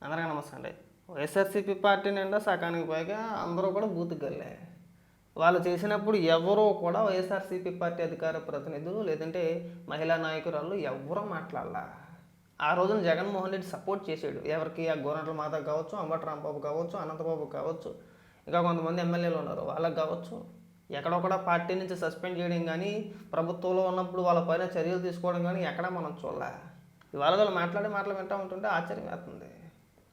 అందరికీ నమస్తే అండి. వైఎస్ఆర్సీపీ పార్టీ నిండా సగానికి పైగా అందరూ కూడా బూతుగల్లే. వాళ్ళు చేసినప్పుడు ఎవరూ కూడా వైఎస్ఆర్సీపీ పార్టీ అధికార ప్రతినిధులు లేదంటే మహిళా నాయకురాళ్ళు ఎవ్వరూ మాట్లాడలా. ఆ రోజున జగన్మోహన్ రెడ్డి సపోర్ట్ చేసాడు. ఎవరికి ఆ గోరంట్ల మాధవ్ కావచ్చు, అంబటి రాంబాబు కావచ్చు, అనంతబాబు కావచ్చు, ఇంకా కొంతమంది ఎమ్మెల్యేలు ఉన్నారు వాళ్ళకి కావచ్చు. ఎక్కడొక్కడ పార్టీ నుంచి సస్పెండ్ చేయడం కానీ, ప్రభుత్వంలో ఉన్నప్పుడు వాళ్ళ పైన చర్యలు తీసుకోవడం కానీ ఎక్కడా మనం చూడలే. ఇవాళ వాళ్ళు మాట్లాడే మాటలు వింటూ ఉంటుంటే ఆశ్చర్యం వేస్తుంది.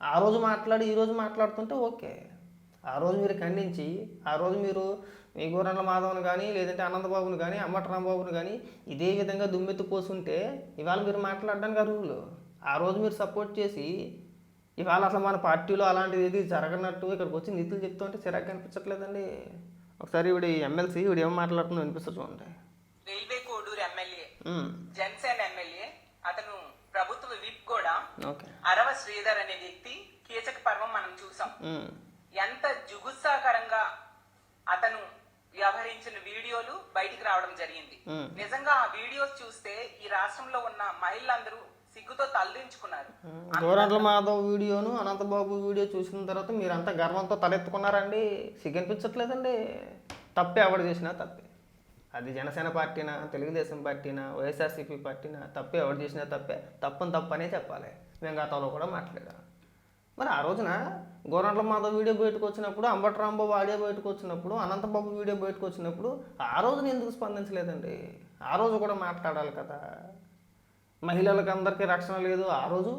ఆ రోజు మాట్లాడి ఈరోజు మాట్లాడుతుంటే ఓకే. ఆ రోజు మీరు ఖండించి ఆ రోజు మీరు మీ గోరంట్ల మాధవ్ని కానీ లేదంటే అనంతబాబుని కానీ అంబటి రాంబాబుని కానీ ఇదే విధంగా దుమ్మెత్తి పోసుంటే ఇవాళ మీరు మాట్లాడడానికి అర్హులు. ఆ రోజు మీరు సపోర్ట్ చేసి ఇవాళ అసలు మన పార్టీలో అలాంటిది ఏది జరగనట్టు ఇక్కడికి వచ్చి నీతులు చెప్తుంటే చిరాకు అనిపించట్లేదండి. ఒకసారి ఇవిడ ఎమ్మెల్సీ ఇవిడ ఏం మాట్లాడుతుందో అనిపిస్తుంది చూడండి. Railway Koduru MLA, Janasena MLA, అతను ప్రభుత్వ విప్ కూడా అరవ శ్రీధర్ అనే వ్యక్తి కీచక పర్వం మనం చూసాం. ఎంత జుగుత్సాకరంగా అతను వ్యవహరించిన వీడియోలు బయటికి రావడం జరిగింది. నిజంగా ఆ వీడియోస్ చూస్తే ఈ రాష్ట్రంలో ఉన్న మహిళలందరూ సిగ్గుతో తలదించుకున్నారు. గోరంట్ల మాధవ్ వీడియోను అనంతబాబు వీడియో చూసిన తర్వాత మీరంతా గర్వంతో తలెత్తుకున్నారండి. సిగ్గనిపించట్లేదండి. తప్పే ఎవడు చేసినా తప్పే. అది జనసేన పార్టీనా, తెలుగుదేశం పార్టీనా, వైఎస్ఆర్సీపీ పార్టీనా, తప్పే ఎవడు చేసినా తప్పే. తప్పనే చెప్పాలి. మేము గతంలో కూడా మాట్లాడాం. మరి ఆ రోజున గోరంట్ల మాధవ్ వీడియో బయటకు వచ్చినప్పుడు, అంబటి రాంబాబు ఆడియో బయటకు వచ్చినప్పుడు, అనంతబాబు వీడియో బయటకు వచ్చినప్పుడు ఆ రోజున ఎందుకు స్పందించలేదండి? ఆ రోజు కూడా మాట్లాడాలి కదా. మహిళలకు అందరికీ రక్షణ లేదు ఆ రోజు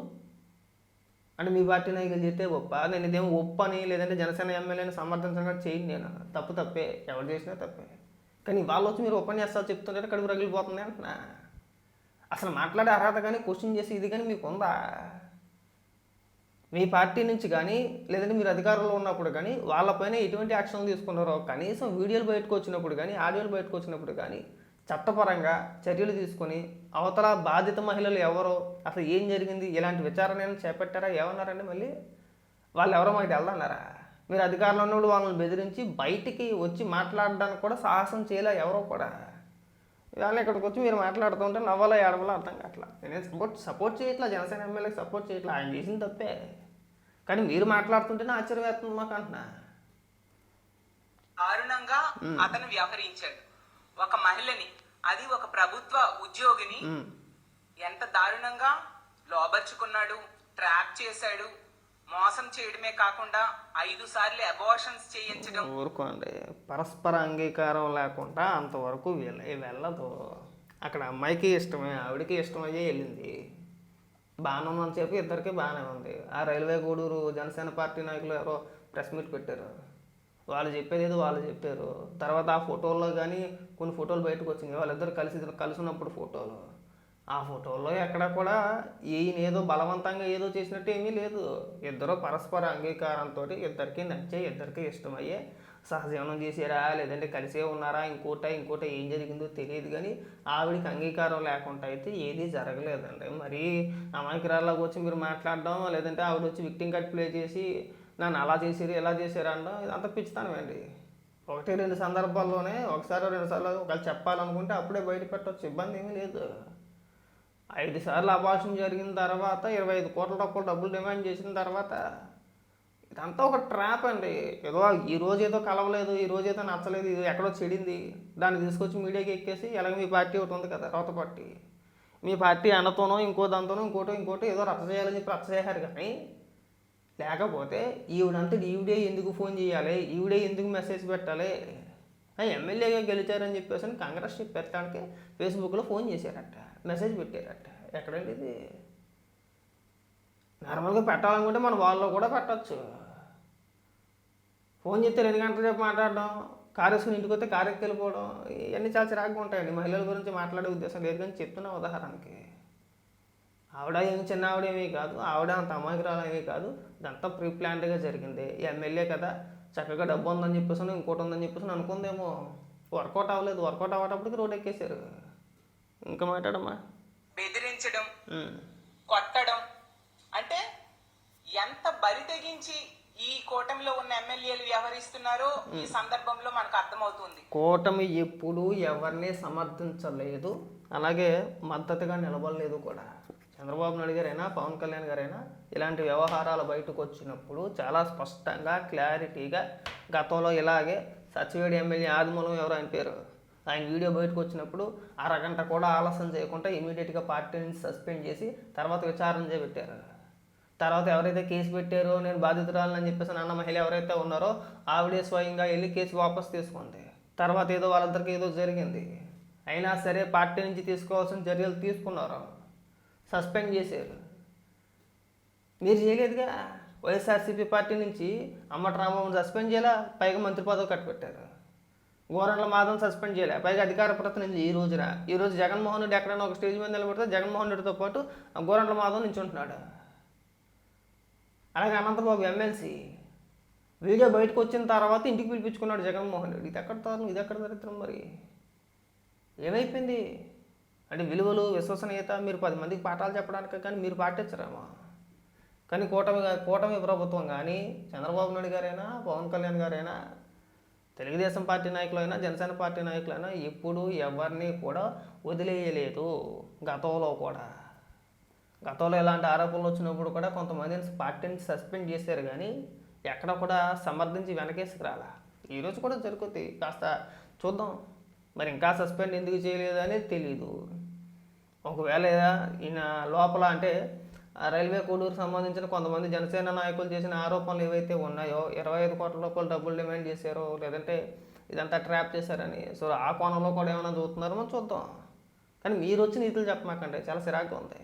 అంటే మీ పార్టీ నాయకులు చెప్తే ఒప్ప, నేను ఇదేమో ఒప్పు అని లేదంటే జనసేన ఎమ్మెల్యేని సమర్థించడం చేయండి. నేను తప్పే ఎవరు చేసినా తప్పే. కానీ వాళ్ళు వచ్చి మీరు ఉపన్యాసాలు చెప్తుంటే కడుపు రగిలిపోతుంది అంటున్నా. అసలు మాట్లాడే అర్హత కానీ క్వశ్చన్ చేసి ఇది కానీ మీకు ఉందా? మీ పార్టీ నుంచి కానీ లేదంటే మీరు అధికారంలో ఉన్నప్పుడు కానీ వాళ్ళపైన ఎటువంటి యాక్షన్లు తీసుకున్నారో కనీసం వీడియోలు బయటకు వచ్చినప్పుడు కానీ ఆడియోలు బయటకు వచ్చినప్పుడు కానీ చట్టపరంగా చర్యలు తీసుకొని అవతల బాధిత మహిళలు ఎవరో అసలు ఏం జరిగింది ఇలాంటి విచారణ చేపట్టారా? ఏమన్నారండి? మళ్ళీ వాళ్ళు ఎవరో మాకు తెలదన్నారా? మీరు అధికారంలో ఉన్నప్పుడు వాళ్ళని బెదిరించి బయటికి వచ్చి మాట్లాడడానికి కూడా సాహసం చేయలే ఎవరో కూడా. ఇవాళ ఇక్కడికి వచ్చి మీరు మాట్లాడుతుంటే నవ్వాలో ఏడవలో అర్థం కావట్లా. నేను సపోర్ట్ చేయట్లా, జనసేన ఎమ్మెల్యేకి సపోర్ట్ చేయట్లా, ఆయన చేసిన తప్పే. కానీ మీరు మాట్లాడుతుంటేనే ఆశ్చర్యం వేస్తుంది మాకు అంటున్నా. దారుణంగా అతను వ్యవహరించాడు. ఒక మహిళని, అది ఒక ప్రభుత్వ ఉద్యోగిని ఎంత దారుణంగా లోబర్చుకున్నాడు, ట్రాప్ చేశాడు. మోసం చేయడమే కాకుండా 5 సార్లు అబార్షన్స్ చేయించడం. ఊరుకోండి, పరస్పర అంగీకారం లేకుండా అంతవరకు వెళ్ళదు. అక్కడ అమ్మాయికి ఇష్టమే, ఆవిడకి ఇష్టమయ్యే వెళ్ళింది. బాగానే ఉందని చెప్పి ఇద్దరికి బాగానే ఉంది. ఆ రైల్వే గూడూరు జనసేన పార్టీ నాయకులు ఎవరో ప్రెస్ మీట్ పెట్టారు. వాళ్ళు చెప్పేది ఏదో వాళ్ళు చెప్పారు. తర్వాత ఆ ఫోటోల్లో కానీ కొన్ని ఫోటోలు బయటకు వచ్చినాయి. వాళ్ళిద్దరు కలిసి ఉన్నప్పుడు ఫోటోలు. ఆ ఫోటోల్లో ఎక్కడ కూడా ఈయన ఏదో బలవంతంగా ఏదో చేసినట్టు ఏమీ లేదు. ఇద్దరు పరస్పర అంగీకారంతో ఇద్దరికి నచ్చే, ఇద్దరికి ఇష్టమయ్యే సహజీవనం చేసారా లేదంటే కలిసే ఉన్నారా ఇంకోట ఏం జరిగిందో తెలియదు. కానీ ఆవిడికి అంగీకారం లేకుండా అయితే ఏదీ జరగలేదండి. మరి అమాయకురాల్లోకి వచ్చి మీరు మాట్లాడడం లేదంటే ఆవిడ వచ్చి విక్టింగ్ కార్డ్ ప్లే చేసి నన్ను అలా చేసారు ఇలా చేశారు అనడం ఇదంతా పిచ్చితనమండి. 1-2 సందర్భాల్లోనే ఒకసారి 2 సార్లు ఒకవేళ చెప్పాలనుకుంటే అప్పుడే బయట పెట్టవచ్చు, ఇబ్బంది ఏమీ లేదు. 5 సార్లు అబార్షన్ జరిగిన తర్వాత 25 కోట్ల డబ్బులు డిమాండ్ చేసిన తర్వాత ఇదంతా ఒక ట్రాప్ అండి. ఏదో ఈరోజు ఏదో కలవలేదు, ఈరోజు ఏదో నచ్చలేదు, ఇది ఎక్కడో చెడింది, దాన్ని తీసుకొచ్చి మీడియాకి ఎక్కేసి ఎలాగ మీ పార్టీ ఒకటి ఉంది కదా రోత పార్టీ, మీ పార్టీ అన్నతోనో ఇంకో దాంతోనో ఇంకోటి ఏదో రచ్చ చేయాలని చెప్పి రచ్చ చేశారు. కానీ లేకపోతే ఈవిడే ఎందుకు ఫోన్ చేయాలి, ఈవిడే ఎందుకు మెసేజ్ పెట్టాలి? ఎమ్మెల్యేగా గెలిచారని చెప్పేసి కాంగ్రెస్ పెట్టడానికి ఫేస్బుక్లో ఫోన్ చేశారట, మెసేజ్ పెట్టారట. ఎక్కడండి ఇది? నార్మల్గా పెట్టాలనుకుంటే మన వాళ్ళలో కూడా పెట్టచ్చు. ఫోన్ చేస్తే 2 గంటల సేపు మాట్లాడడం, కారు వేసుకుని ఇంటికి వస్తే కారు ఎక్కి వెళ్ళిపోవడం, ఇవన్నీ చాలా చిరాకుగా ఉంటాయండి. మహిళల గురించి మాట్లాడే ఉద్దేశం లేదు కానీ చెప్తున్నా ఉదాహరణకి. ఆవిడ ఏమి చిన్న ఆవిడేమీ కాదు, ఆవిడ అంత అమాయకురాలేమీ కాదు. ఇదంతా ప్రీ ప్లాన్డ్గా జరిగింది. ఎమ్మెల్యే కదా చక్కగా డబ్బు ఉందని చెప్పేసి ఇంకోటి ఉందని చెప్పేసి అనుకుందేమో. వర్కౌట్ అవ్వలేదు. వర్కౌట్ అవ్వటప్పటికి రోడ్ ఎక్కేశారు. ఇంకా మాట్లాడమ్మా. బెదిరించడం, కొట్టడం అంటే ఎంత బరి తెగించి ఈ కూటమిలో ఉన్న ఎమ్మెల్యేలు వ్యవహరిస్తున్నారో ఈ సందర్భంలో మనకు అర్థమవుతుంది. కూటమి ఎప్పుడు ఎవరిని సమర్థించలేదు, అలాగే మద్దతుగా నిలబడలేదు కూడా. చంద్రబాబు నాయుడు గారైనా పవన్ కళ్యాణ్ గారైనా ఇలాంటి వ్యవహారాలు బయటకు వచ్చినప్పుడు చాలా స్పష్టంగా క్లారిటీగా గతంలో ఇలాగే సచివేడి ఎమ్మెల్యే ఆదిమూలం ఎవరు ఆయన పేరు, ఆయన వీడియో బయటకు వచ్చినప్పుడు అరగంట కూడా ఆలస్యం చేయకుండా ఇమీడియట్గా పార్టీ నుంచి సస్పెండ్ చేసి తర్వాత విచారణ చేపట్టారు. తర్వాత ఎవరైతే కేసు పెట్టారో నేను బాధితురాలని చెప్పేసి అన్న మహిళ ఎవరైతే ఉన్నారో ఆవిడే స్వయంగా వెళ్ళి కేసు వాపస్ తీసుకుంది. తర్వాత ఏదో వాళ్ళిద్దరికి ఏదో జరిగింది, అయినా సరే పార్టీ నుంచి తీసుకోవాల్సిన చర్యలు తీసుకున్నారు, సస్పెండ్ చేశారు. మీరు చేయలేదుగా. వైఎస్ఆర్సీపీ పార్టీ నుంచి అమ్మటి రామబాబుని సస్పెండ్ చేయాల, పైగా మంత్రి పదవి కట్టబెట్టారు. గోరంట్ల మాధవ్ సస్పెండ్ చేయలే, పైగా అధికార ప్రతినిధి ఈరోజు జగన్మోహన్ రెడ్డి ఎక్కడైనా ఒక స్టేజ్ మీద నిలబడితే జగన్మోహన్ రెడ్డితో పాటు గోరంట్ల మాధవ్ నుంచి ఉంటున్నాడు. అలాగే అనంతబాబు ఎమ్మెల్సీ వీడియో బయటకు వచ్చిన తర్వాత ఇంటికి పిలిపించుకున్నాడు జగన్మోహన్ రెడ్డి. ఇది ఎక్కడ తాను, ఇది ఎక్కడ దరిద్రం, మరి ఏమైపోయింది అంటే విలువలు విశ్వసనీయత మీరు 10 మందికి పాఠాలు చెప్పడానికి కానీ మీరు పాటించరేమో. కానీ కూటమి ప్రభుత్వం కానీ చంద్రబాబు నాయుడు గారైనా పవన్ కళ్యాణ్ గారైనా తెలుగుదేశం పార్టీ నాయకులైనా జనసేన పార్టీ నాయకులైనా ఎప్పుడు ఎవరిని కూడా వదిలేయలేదు. గతంలో ఇలాంటి ఆరోపణలు వచ్చినప్పుడు కూడా కొంతమందిని పార్టీ నుంచి సస్పెండ్ చేశారు, కానీ ఎక్కడ కూడా సమర్థించి వెనకేసుకురాలా. ఈరోజు కూడా జరుగుతుంది, కాస్త చూద్దాం. మరి ఇంకా సస్పెండ్ ఎందుకు చేయలేదు అనేది తెలీదు. ఒకవేళ ఈయన లోపల అంటే రైల్వే కోడూరుకు సంబంధించిన కొంతమంది జనసేన నాయకులు చేసిన ఆరోపణలు ఏవైతే ఉన్నాయో 25 కోట్ల రూపాయలు డబ్బులు డిమాండ్ చేశారో, లేదంటే ఇదంతా ట్రాప్ చేశారని, సో ఆ కోణంలో కూడా ఏమైనా చూస్తున్నారో మనం చూద్దాం. కానీ మీరు వచ్చి నీతులు చెప్పమాకండి, చాలా చిరాకుగా ఉంది.